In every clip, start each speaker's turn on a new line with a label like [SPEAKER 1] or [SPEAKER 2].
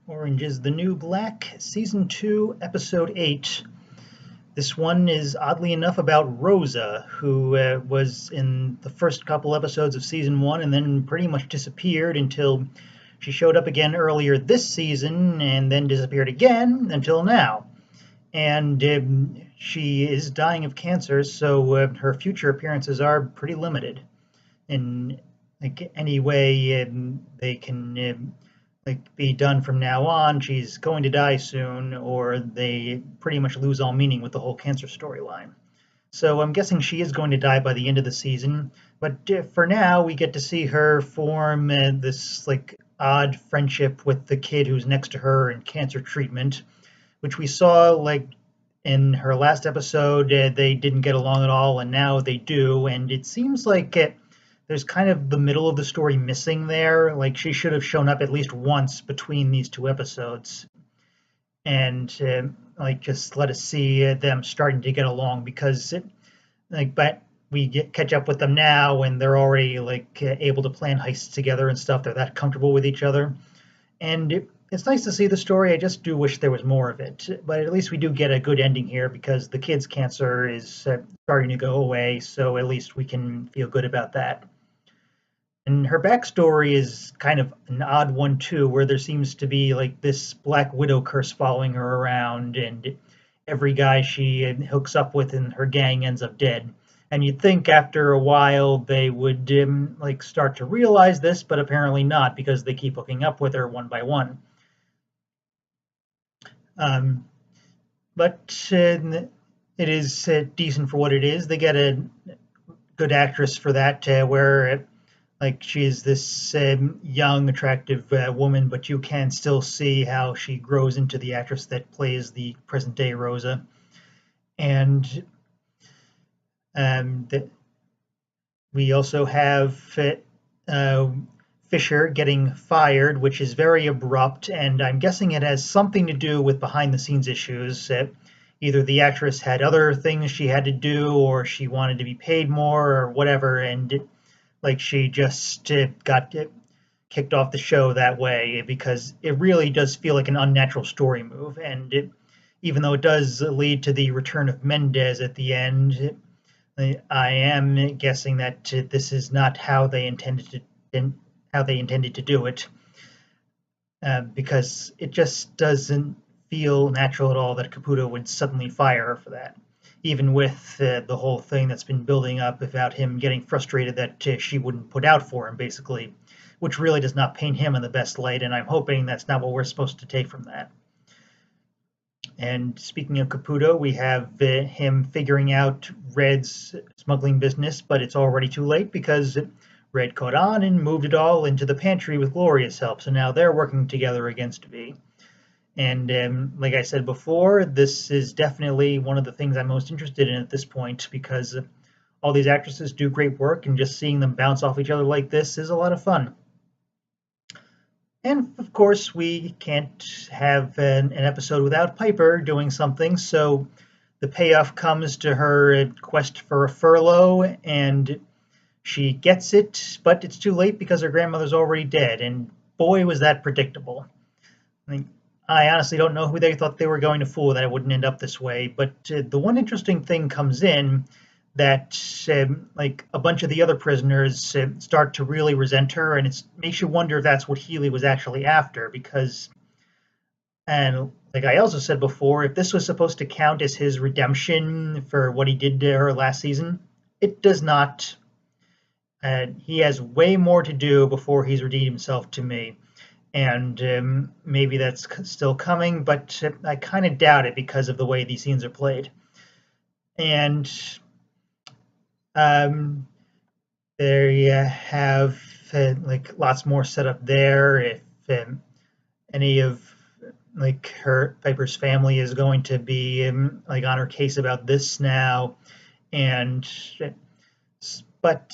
[SPEAKER 1] Orange is the New Black, Season 2, Episode 8. This one is oddly enough about Rosa, who was in the first couple episodes of Season 1 and then pretty much disappeared until she showed up again earlier this season and then disappeared again until now. And she is dying of cancer, so her future appearances are pretty limited in any way they can be done from now on. She's going to die soon, or they pretty much lose all meaning with the whole cancer storyline. So I'm guessing she is going to die by the end of the season. But for now, we get to see her form this odd friendship with the kid who's next to her in cancer treatment, which we saw in her last episode. They didn't get along at all, and now they do. And it seems like there's kind of the middle of the story missing there. Like she should have shown up at least once between these two episodes, and just let us see them starting to get along because but catch up with them now and they're already able to plan heists together and stuff. They're that comfortable with each other, and it's nice to see the story. I just do wish there was more of it, but at least we do get a good ending here because the kid's cancer is starting to go away, so at least we can feel good about that. And her backstory is kind of an odd one too, where there seems to be this Black Widow curse following her around, and every guy she hooks up with in her gang ends up dead. And you'd think after a while they would start to realize this, but apparently not because they keep hooking up with her one by one. But it is decent for what it is. They get a good actress for that, where she is this young, attractive woman, but you can still see how she grows into the actress that plays the present day Rosa. And we also have Fisher getting fired, which is very abrupt, and I'm guessing it has something to do with behind the scenes issues. Either the actress had other things she had to do, or she wanted to be paid more, or whatever, and she just got kicked off the show that way because it really does feel like an unnatural story move. And even though it does lead to the return of Mendez at the end, I am guessing that this is not how they intended to do it, because it just doesn't feel natural at all that Caputo would suddenly fire her for that, even with the whole thing that's been building up about him getting frustrated that she wouldn't put out for him, basically, which really does not paint him in the best light, and I'm hoping that's not what we're supposed to take from that. And speaking of Caputo, we have him figuring out Red's smuggling business, but it's already too late because Red caught on and moved it all into the pantry with Gloria's help, so now they're working together against V. And like I said before, this is definitely one of the things I'm most interested in at this point because all these actresses do great work, and just seeing them bounce off each other like this is a lot of fun. And of course, we can't have an episode without Piper doing something, so the payoff comes to her quest for a furlough, and she gets it, but it's too late because her grandmother's already dead, and boy, was that predictable. I honestly don't know who they thought they were going to fool that it wouldn't end up this way, but the one interesting thing comes in that a bunch of the other prisoners start to really resent her, and it makes you wonder if that's what Healy was actually after, because, and like I also said before, if this was supposed to count as his redemption for what he did to her last season, it does not. He has way more to do before he's redeemed himself to me. And maybe that's still coming, but I kind of doubt it because of the way these scenes are played. And there you have lots more set up there. If any of her Piper's family is going to be on her case about this now, and but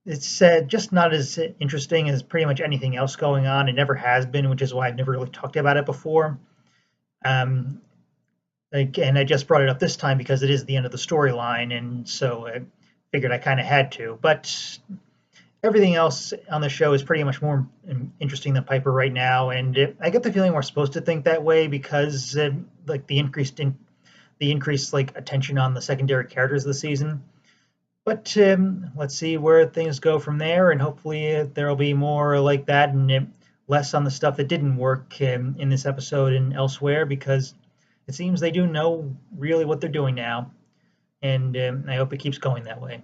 [SPEAKER 1] it's just not as interesting as pretty much anything else going on. It never has been, which is why I've never really talked about it before. And I just brought it up this time because it is the end of the storyline, and so I figured I kind of had to. But everything else on the show is pretty much more interesting than Piper right now, and I get the feeling we're supposed to think that way because like the increased like attention on the secondary characters of the season. But let's see where things go from there, and hopefully there'll be more like that and less on the stuff that didn't work in this episode and elsewhere, because it seems they do know really what they're doing now, and I hope it keeps going that way.